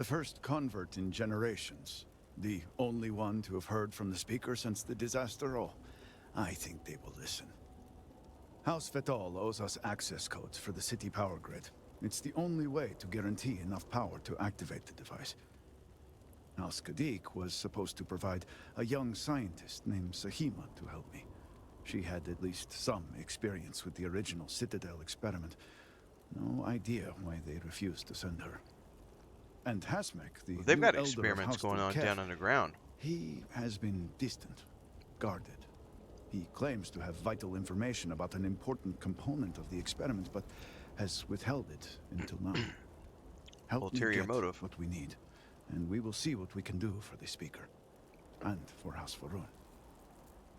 The first convert in generations. The only one to have heard from the speaker since the disaster. Oh, I think they will listen. House Vetol owes us access codes for the city power grid. It's the only way to guarantee enough power to activate the device. House Kadik was supposed to provide a young scientist named Sahima to help me. She had at least some experience with the original Citadel experiment. No idea why they refused to send her. And Hasmek, the They've new got elder of experiments House going on Dulkef, down underground. he has been distant, guarded. He claims to have vital information about an important component of the experiment, but has withheld it until now. Help me Ulterior get motive. what we need, and we will see what we can do for the speaker, and for House Varun.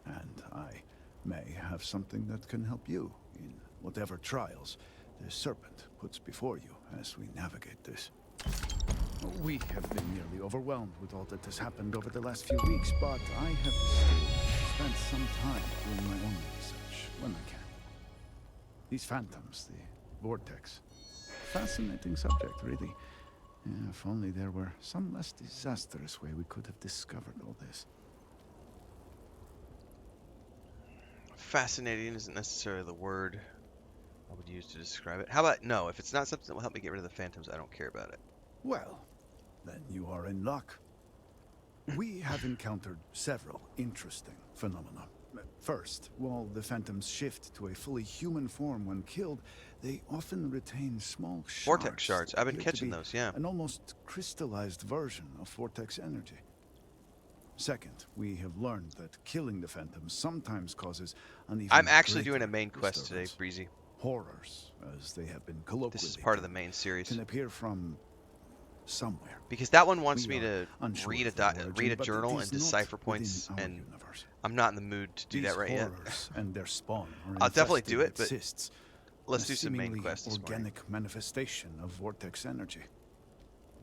And I may have something that can help you in whatever trials the Serpent puts before you as we navigate this. We have been nearly overwhelmed with all that has happened over the last few weeks, but I have still spent some time doing my own research when I can. These phantoms, the vortex. Fascinating subject, really. Yeah, if only there were some less disastrous way we could have discovered all this. Fascinating isn't necessarily the word I would use to describe it. How about no? If it's not something that will help me get rid of the phantoms, I don't care about it. Well, then you are in luck. We have encountered several interesting phenomena. First, while the phantoms shift to a fully human form when killed, they often retain small shards. Vortex shards. that I've been appear to catching be those, yeah. An almost crystallized version of vortex energy. Second, we have learned that killing the phantoms sometimes causes an even I'm actually doing greater a main quest today, disturbance. Breezy. Horrors, as they have been colloquially This is part of the termed, main series. can appear from somewhere. Because that one wants We me are to unsure read of their read a origin, but it journal is and not decipher within points, our and universe. I'm not in the mood to do These that right yet. horrors and their spawn are I'll definitely do infesting it, but cysts, let's a do some main seemingly quests this morning. organic manifestation of vortex energy.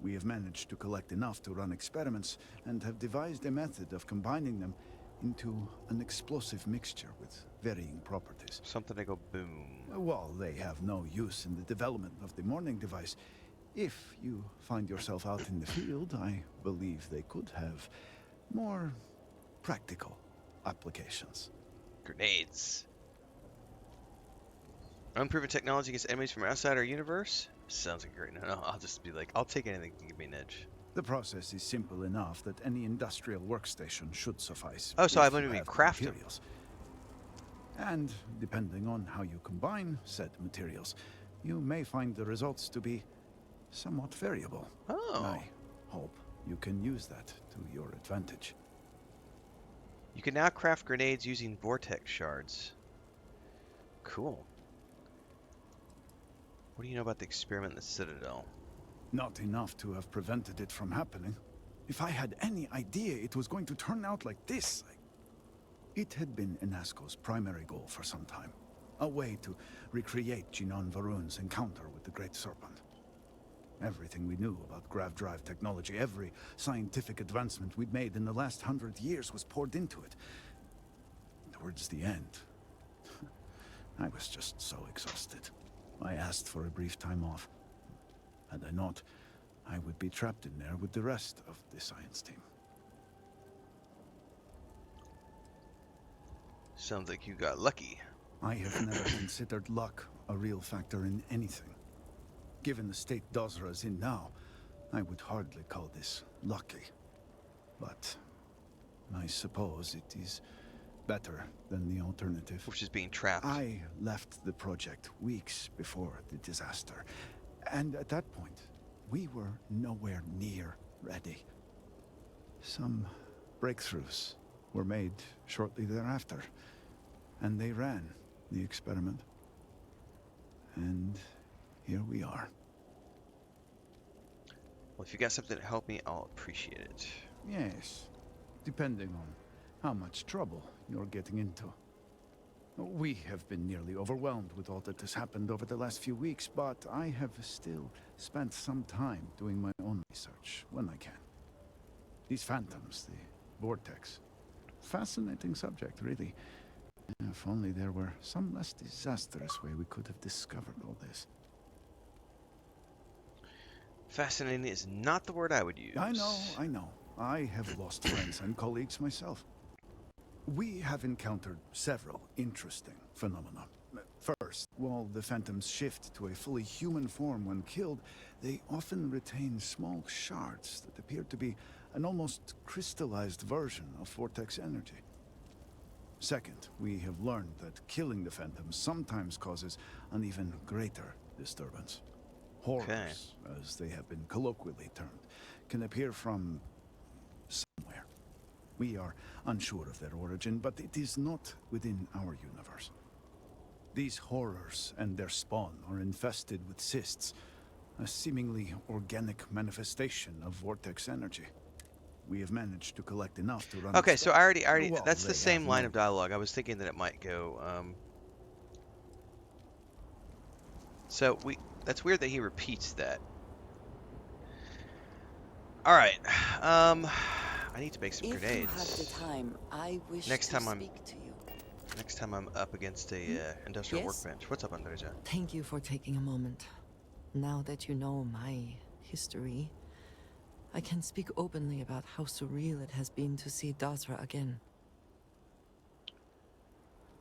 We have managed to collect enough to run experiments and have devised a method of combining them into an explosive mixture with varying properties. Something to go boom. While they have no use in the development of the morning device, if you find yourself out in the field, I believe they could have more practical applications. Grenades. Unproven technology against enemies from outside our universe? Sounds like great. No, I'll just be like, I'll take anything to give me an edge. The process is simple enough that any industrial workstation should suffice. Oh, so if I've only you been have the craft 'em. materials. And depending on how you combine said materials, you may find the results to be somewhat variable. Oh. I hope you can use that to your advantage. You can now craft grenades using vortex shards. Cool. What do you know about the experiment in the Citadel? Not enough to have prevented it from happening. If I had any idea it was going to turn out like this, It had been Inasco's primary goal for some time. A way to recreate Jinan Varun's encounter with the Great Serpent. Everything we knew about grav drive technology, every scientific advancement we'd made in the last 100 years was poured into it. Towards the end, I was just so exhausted. I asked for a brief time off. Had I not, I would be trapped in there with the rest of the science team. Sounds like you got lucky. I have never considered luck a real factor in anything. Given the state Dozra's in now, I would hardly call this lucky. But I suppose it is better than the alternative. Which is being trapped. I left the project weeks before the disaster, and at that point, we were nowhere near ready. Some breakthroughs were made shortly thereafter, and they ran the experiment. And here we are. Well, if you got something to help me, I'll appreciate it. Yes, depending on how much trouble you're getting into. We have been nearly overwhelmed with all that has happened over the last few weeks, but I have still spent some time doing my own research when I can. These phantoms, the vortex. Fascinating subject, really. If only there were some less disastrous way we could have discovered all this. Fascinating is not the word I would use. I know. I have lost friends and colleagues myself. We have encountered several interesting phenomena. First, while the phantoms shift to a fully human form when killed, they often retain small shards that appear to be an almost crystallized version of vortex energy. Second, we have learned that killing the phantoms sometimes causes an even greater disturbance. Horrors, as they have been colloquially termed, can appear from somewhere. We are unsure of their origin, but it is not within our universe. These horrors and their spawn are infested with cysts, a seemingly organic manifestation of vortex energy. We have managed to collect enough to run. Okay, so I already, Well, that's the they same have line no. of dialogue. I was thinking that it might go, so that's weird that he repeats that. All right, I need to make some If you have the grenades. time, I wish Next to time I'm, speak to you. next time I'm up against a industrial Yes? workbench. What's up, Andreja? Thank you for taking a moment. Now that you know my history, I can speak openly about how surreal it has been to see Dasra again.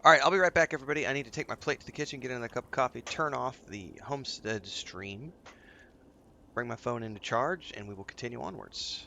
All right, I'll be right back, everybody. I need to take my plate to the kitchen, get in a cup of coffee, turn off the Homestead stream, bring my phone into charge, and we will continue onwards.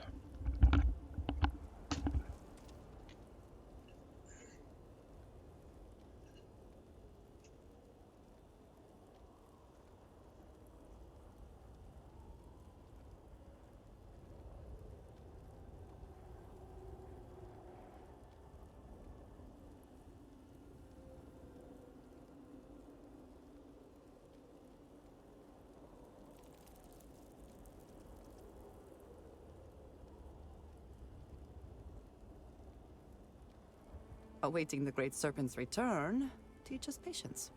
Awaiting the Great Serpent's return teaches patience.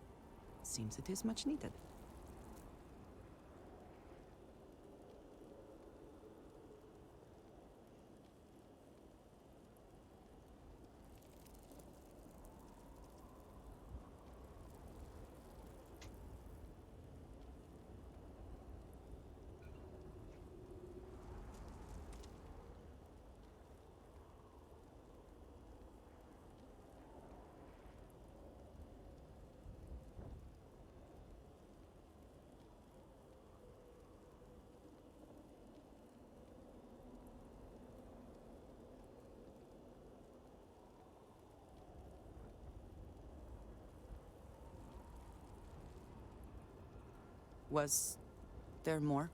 Seems it is much needed. Was there more?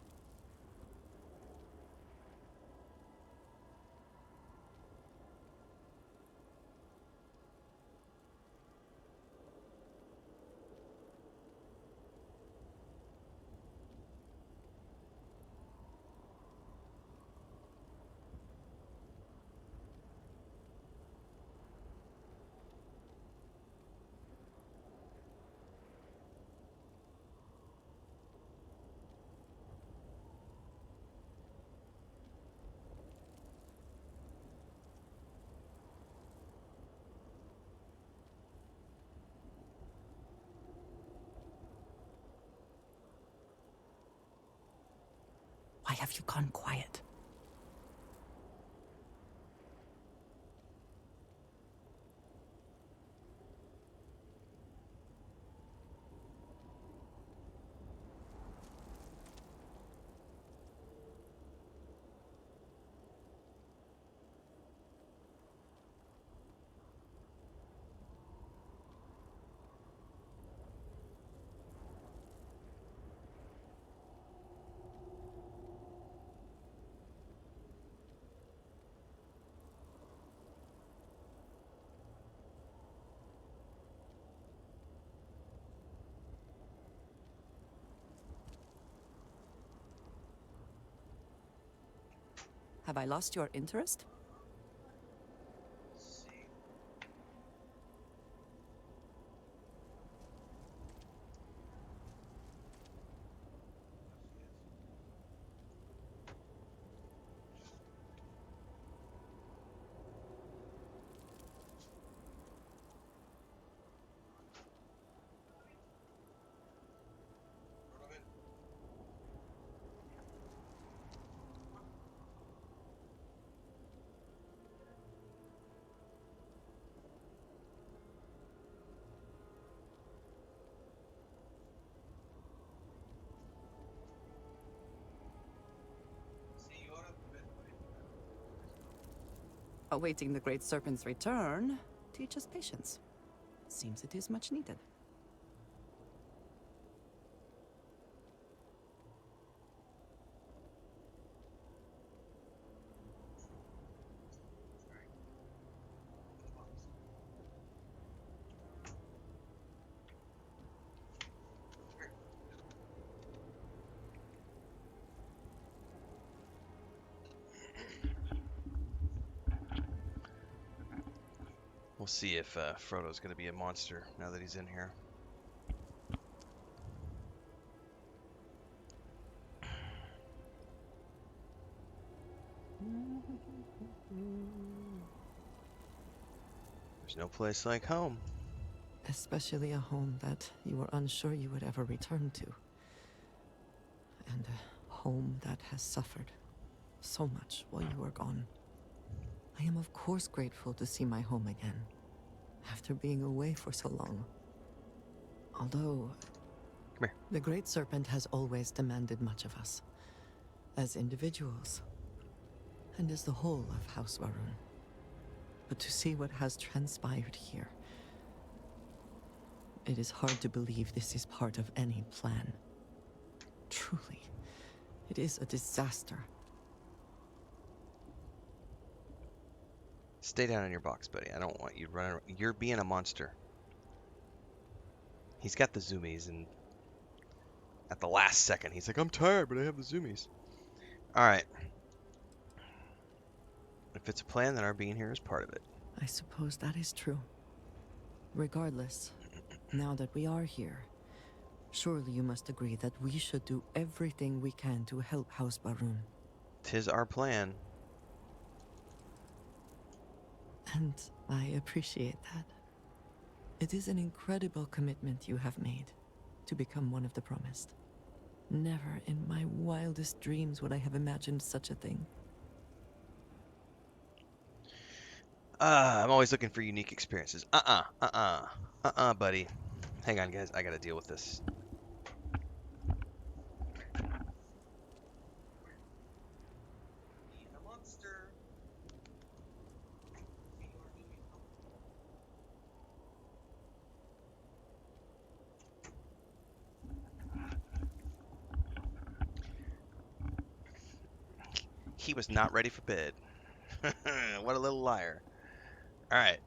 Why have you gone quiet? Have I lost your interest? Awaiting the Great Serpent's return teaches patience. Seems it is much needed. We'll see if Frodo's going to be a monster now that he's in here. There's no place like home. Especially a home that you were unsure you would ever return to. And a home that has suffered so much while you were gone. I am of course grateful to see my home again, after being away for so long. Although, Come here. the Great Serpent has always demanded much of us, as individuals, and as the whole of House Varun. But to see what has transpired here, it is hard to believe this is part of any plan. Truly, it is a disaster. Stay down in your box, buddy. I don't want you running. You're being a monster. He's got the zoomies, and at the last second, he's like, I'm tired, but I have the zoomies. Alright. If it's a plan, then our being here is part of it. I suppose that is true. Regardless, now that we are here, surely you must agree that we should do everything we can to help House Varun. 'Tis our plan. And I appreciate that. It is an incredible commitment you have made to become one of the promised. Never in my wildest dreams would I have imagined such a thing. I'm always looking for unique experiences. Buddy. Hang on, guys. I gotta deal with this. Being a monster. He was not ready for bed. What a little liar. Alright.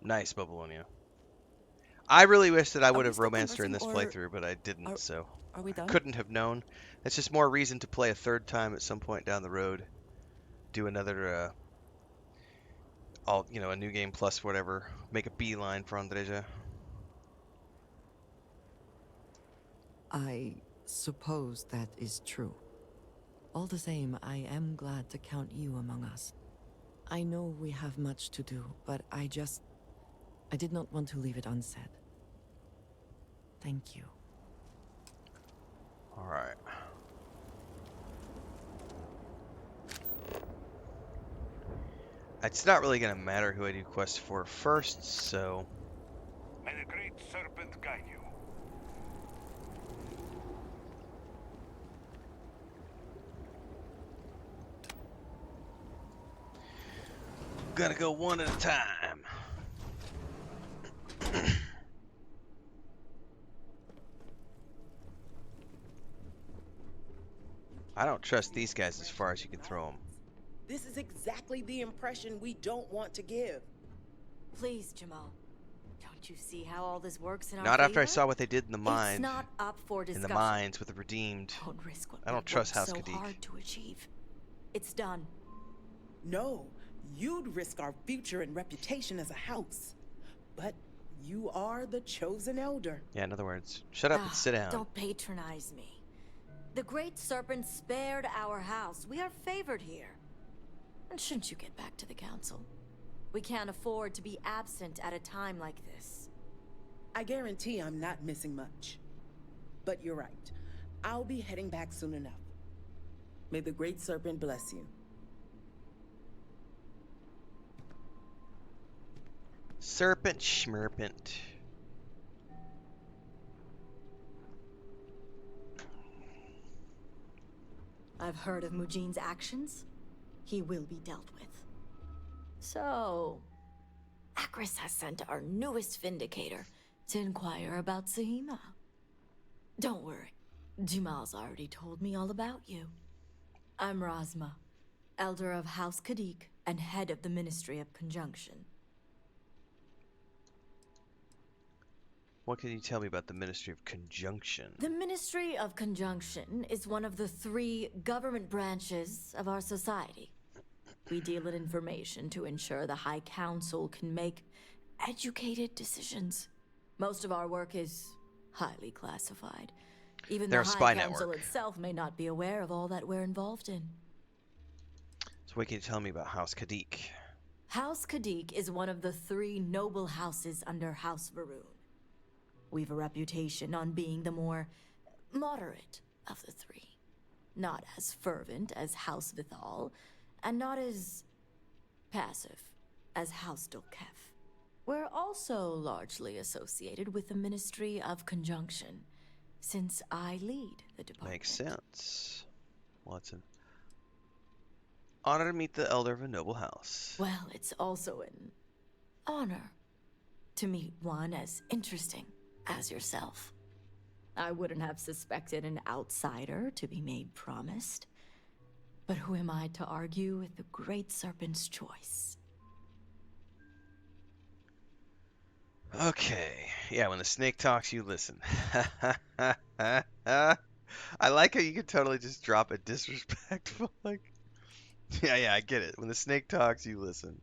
Nice, Babylonia. I really wish that I would have still romanced her in this conversing, playthrough, but I didn't, so Are we done? couldn't have known. That's just more reason to play a third time at some point down the road. Do another, a new game plus whatever. Make a beeline for Andreja. I suppose that is true. All the same, I am glad to count you among us. I know we have much to do, but I did not want to leave it unsaid. Thank you. Alright. It's not really going to matter who I do quests for first, so... May the Great Serpent guide you. Gotta go one at a time. I don't trust these guys as far as you can throw them. This is exactly the impression we don't want to give. Please, Jamal. Don't you see how all this works in our Not after I favor? saw what they did in the It's mine. not up for In discussion. the mines with the redeemed. Don't risk what I don't we trust worked House so Kadik. hard to achieve. It's done. No, you'd risk our future and reputation as a house. But you are the chosen elder. Yeah, in other words, shut up and sit down. Don't patronize me. The Great Serpent spared our house. We are favored here. And shouldn't you get back to the council? We can't afford to be absent at a time like this. I guarantee I'm not missing much. But you're right. I'll be heading back soon enough. May the Great Serpent bless you. Serpent schmerpent. I've heard of Mujin's actions. He will be dealt with. So, Akris has sent our newest Vindicator to inquire about Sahima. Don't worry, Jamal's already told me all about you. I'm Razma, Elder of House Kadik and head of the Ministry of Conjunction. What can you tell me about the Ministry of Conjunction? The Ministry of Conjunction is one of the 3 government branches of our society. We deal in information to ensure the High Council can make educated decisions. Most of our work is highly classified. Even They're the a spy High Council network. itself may not be aware of all that we're involved in. So what can you tell me about House Kadik? House Kadik is one of the 3 noble houses under House Varun. We've a reputation on being the more moderate of the 3. Not as fervent as House Vithal, and not as passive as House Dolkef. We're also largely associated with the Ministry of Conjunction, since I lead the department. Makes sense. Well, it's an honor to meet the elder of a noble house. Well, it's also an honor to meet one as interesting as yourself. I wouldn't have suspected an outsider to be made promised. But who am I to argue with the Great Serpent's choice? Okay. Yeah, when the snake talks, you listen. I like how you can totally just drop a disrespectful, like... Yeah, I get it. When the snake talks, you listen.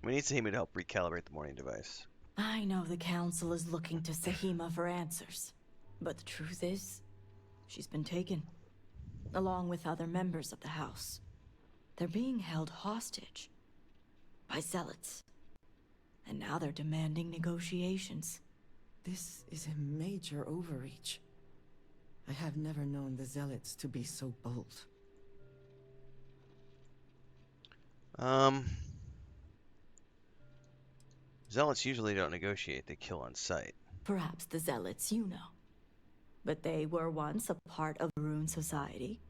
We need Sahima to help recalibrate the morning device. I know the Council is looking to Sahima for answers. But the truth is, she's been taken. Along with other members of the House. They're being held hostage by zealots. And now they're demanding negotiations. This is a major overreach. I have never known the Zealots to be so bold. Zealots usually don't negotiate, they kill on sight. Perhaps the Zealots you know. But they were once a part of the Rune Society.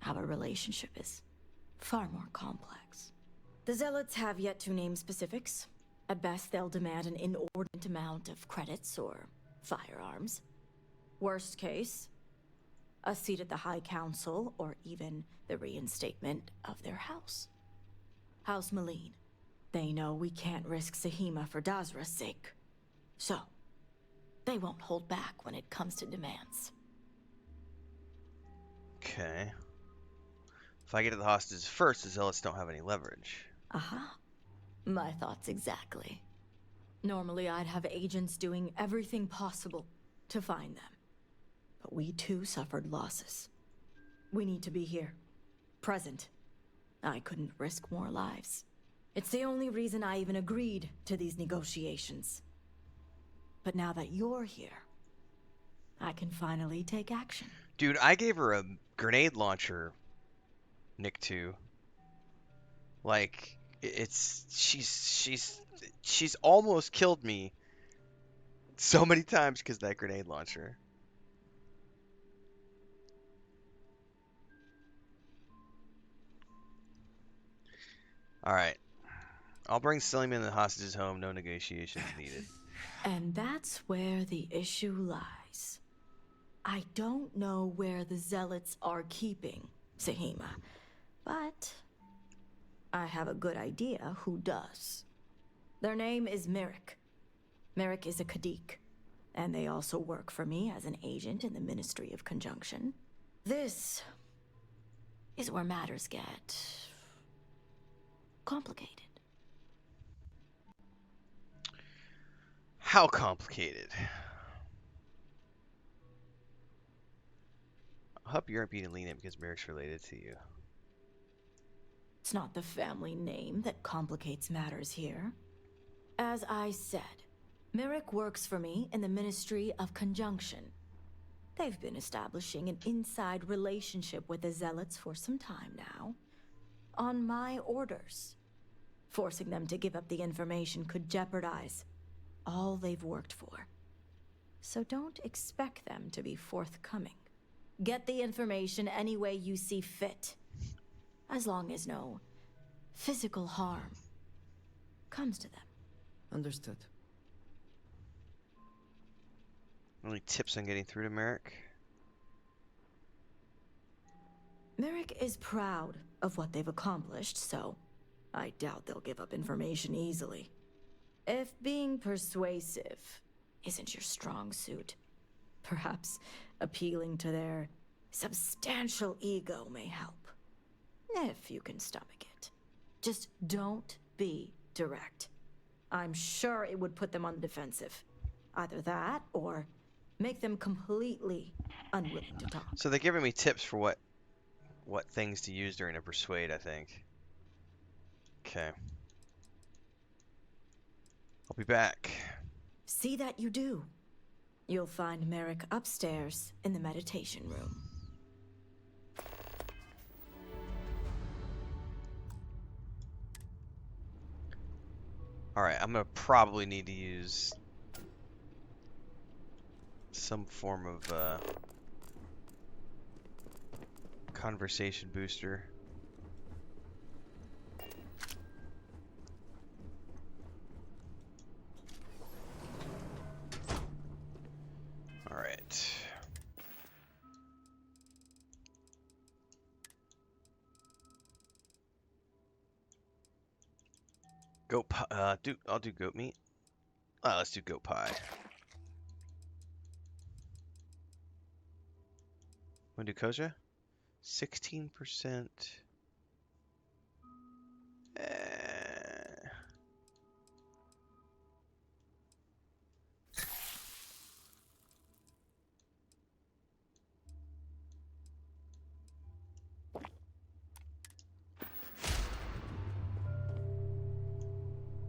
Our relationship is far more complex. The Zealots have yet to name specifics. At best, they'll demand an inordinate amount of credits or firearms. Worst case, a seat at the High Council or even the reinstatement of their house. House Malene. They know we can't risk Sahima for Dazra's sake. So, they won't hold back when it comes to demands. Okay. If I get to the hostages first, the Zealots don't have any leverage. Aha. My thoughts exactly. Normally I'd have agents doing everything possible to find them. But we too suffered losses. We need to be here. Present. I couldn't risk more lives. It's the only reason I even agreed to these negotiations. But now that you're here, I can finally take action. Dude, I gave her a grenade launcher, Nick 2. Like, she's almost killed me so many times because of that grenade launcher. Alright. I'll bring Selim and the hostages home, no negotiations needed. And that's where the issue lies. I don't know where the Zealots are keeping Sahima, but I have a good idea who does. Their name is Merrick. Merrick is a Kadik, and they also work for me as an agent in the Ministry of Conjunction. This is where matters get complicated. How complicated? I hope you aren't being lenient because Merrick's related to you. It's not the family name that complicates matters here. As I said, Merrick works for me in the Ministry of Conjunction. They've been establishing an inside relationship with the Zealots for some time now. On my orders. Forcing them to give up the information could jeopardize all they've worked for. So don't expect them to be forthcoming. Get the information any way you see fit. As long as no physical harm comes to them. Understood. Any tips on getting through to Merrick? Merrick is proud of what they've accomplished, so I doubt they'll give up information easily. If being persuasive isn't your strong suit, perhaps appealing to their substantial ego may help. If you can stomach it. Just don't be direct. I'm sure it would put them on the defensive. Either that, or make them completely unwilling to talk. So they're giving me tips for what things to use during a persuade, I think. Okay. I'll be back. See that you do. You'll find Merrick upstairs in the meditation room. Alright, I'm gonna probably need to use some form of conversation booster. Alright. Goat pie. I'll do goat meat. Let's do goat pie. Wanna do kosher? 16%.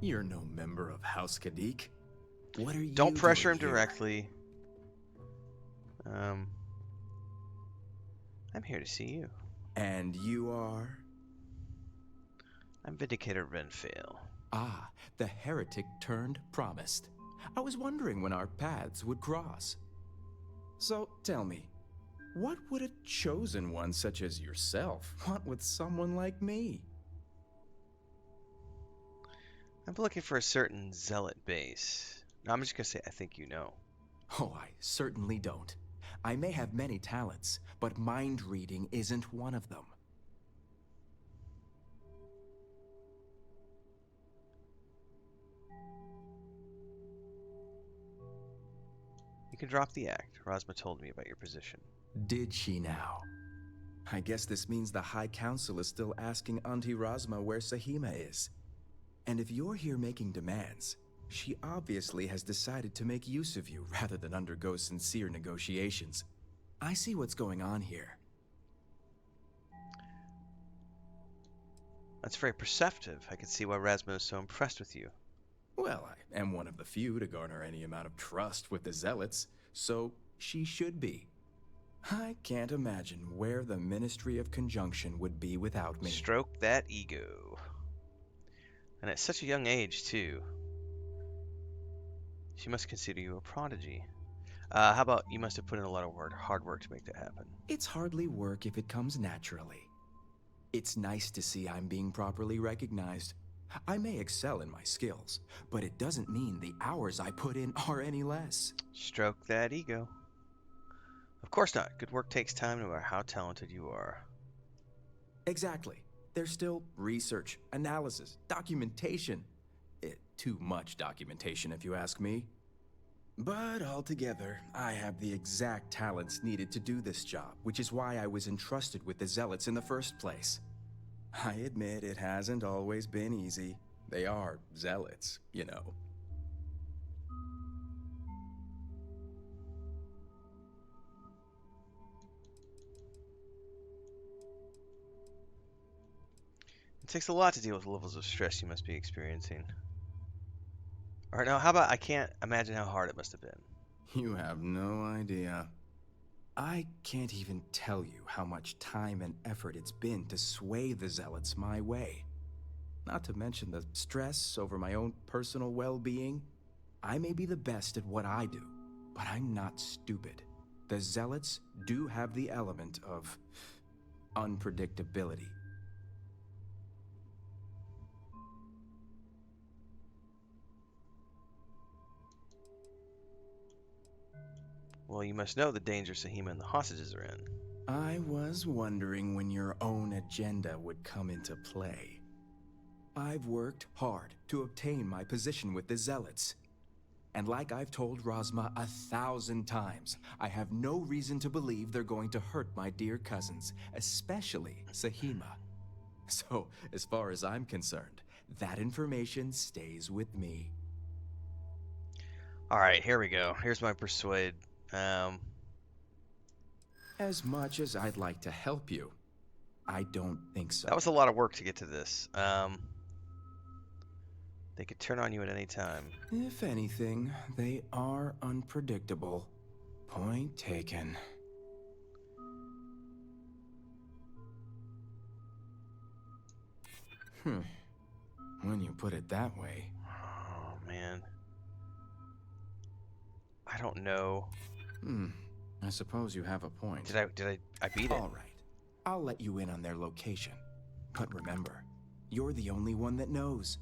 You're no member of House Kadik. What are you Don't pressure him doing here? directly. I'm here to see you. And you are? I'm Vindicator Renfail. Ah, the heretic turned promised. I was wondering when our paths would cross. So tell me, what would a chosen one such as yourself want with someone like me? I'm looking for a certain zealot base. No, I'm just gonna say I think you know. Oh, I certainly don't. I may have many talents, but mind reading isn't one of them. You can drop the act. Rosma told me about your position. Did she now? I guess this means the High Council is still asking Auntie Rosma where Sahima is. And if you're here making demands, she obviously has decided to make use of you rather than undergo sincere negotiations. I see what's going on here. That's very perceptive. I can see why Rasma is so impressed with you. Well, I am one of the few to garner any amount of trust with the Zealots, so she should be. I can't imagine where the Ministry of Conjunction would be without me. Stroke that ego. And at such a young age, too. She must consider you a prodigy. How about you must have put in a lot of hard work to make that happen? It's hardly work if it comes naturally. It's nice to see I'm being properly recognized. I may excel in my skills, but it doesn't mean the hours I put in are any less. Stroke that ego. Of course not. Good work takes time no matter how talented you are. Exactly. There's still research, analysis, documentation. Too much documentation, if you ask me. But altogether, I have the exact talents needed to do this job, which is why I was entrusted with the Zealots in the first place. I admit it hasn't always been easy. They are Zealots, you know. It takes a lot to deal with the levels of stress you must be experiencing. Alright, now how about I can't imagine how hard it must have been. You have no idea. I can't even tell you how much time and effort it's been to sway the Zealots my way. Not to mention the stress over my own personal well-being. I may be the best at what I do, but I'm not stupid. The Zealots do have the element of unpredictability. Well, you must know the danger Sahima and the hostages are in. I was wondering when your own agenda would come into play. I've worked hard to obtain my position with the Zealots. And like I've told Rosma 1,000 times, I have no reason to believe they're going to hurt my dear cousins, especially Sahima. So, as far as I'm concerned, that information stays with me. Alright, here we go. Here's my persuade. As much as I'd like to help you, I don't think so. That was a lot of work to get to this. They could turn on you at any time. If anything, they are unpredictable. Point taken. When you put it that way. Oh, man. I don't know. I suppose you have a point. Did I beat it? All right. I'll let you in on their location. But remember, you're the only one that knows.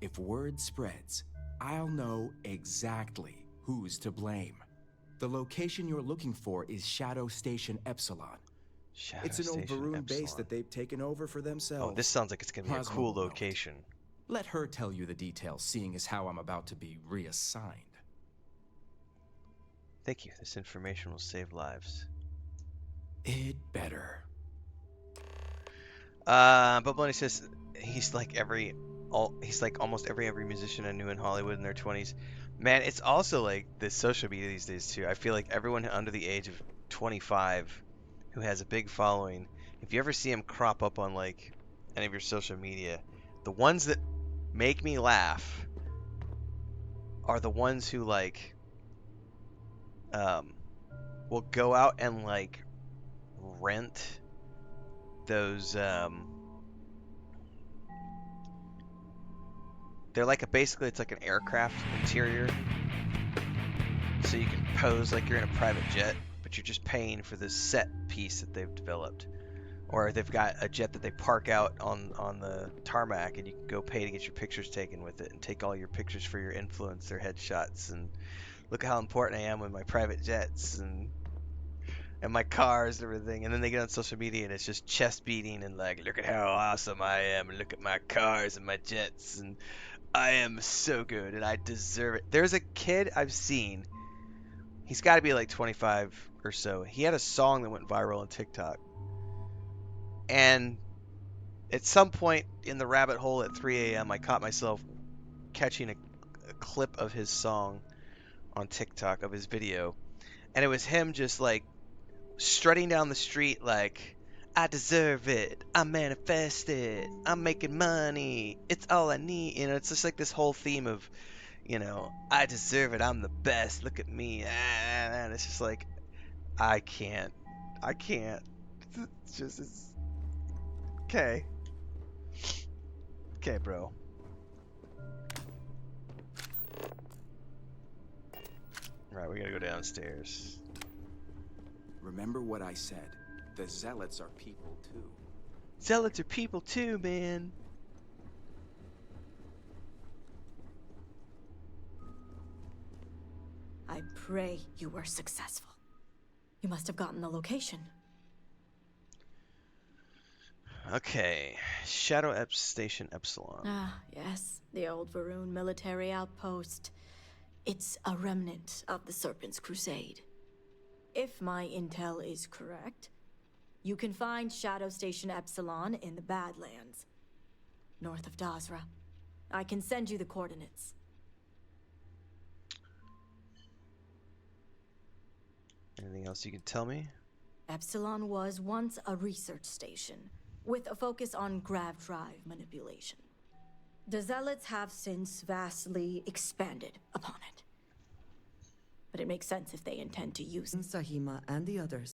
If word spreads, I'll know exactly who's to blame. The location you're looking for is Shadow Station Epsilon. It's an old Varun base that they've taken over for themselves. Oh, this sounds like it's going to be a Rosma cool will know it. location. Let her tell you the details, seeing as how I'm about to be reassigned. Thank you. This information will save lives. It better. But Bloney says he's like almost every musician I knew in Hollywood in their 20s. Man, it's also like the social media these days too. I feel like everyone under the age of 25 who has a big following, if you ever see them crop up on like any of your social media, the ones that make me laugh are the ones who like will go out and like rent those they're like basically it's like an aircraft interior, so you can pose like you're in a private jet, but you're just paying for this set piece that they've developed. Or they've got a jet that they park out on the tarmac, and you can go pay to get your pictures taken with it and take all your pictures for your influencer headshots and look how important I am with my private jets and my cars and everything. And then they get on social media and it's just chest beating and like, look at how awesome I am and look at my cars and my jets and I am so good and I deserve it. There's a kid I've seen, he's got to be like 25 or so. He had a song that went viral on TikTok. And at some point in the rabbit hole at 3 a.m., I caught myself catching a clip of his song on TikTok, of his video. And it was him just like strutting down the street like, I deserve it, I manifest it, I'm making money, it's all I need. You know, it's just like this whole theme of, you know, I deserve it, I'm the best, look at me. And it's just like, I can't. It's just, it's... Okay, bro. Right, we gotta go downstairs. Remember what I said. The Zealots are people too. Zealots are people too, man. I pray you were successful. You must have gotten the location. Okay, Shadow Station Epsilon. Ah, yes, the old Varun military outpost. It's a remnant of the Serpent's Crusade. If my intel is correct, you can find Shadow Station Epsilon in the Badlands, north of Dazra. I can send you the coordinates. Anything else you can tell me? Epsilon was once a research station, with a focus on grav drive manipulation. The Zealots have since vastly expanded upon it. But it makes sense if they intend to use it. Sahima and the others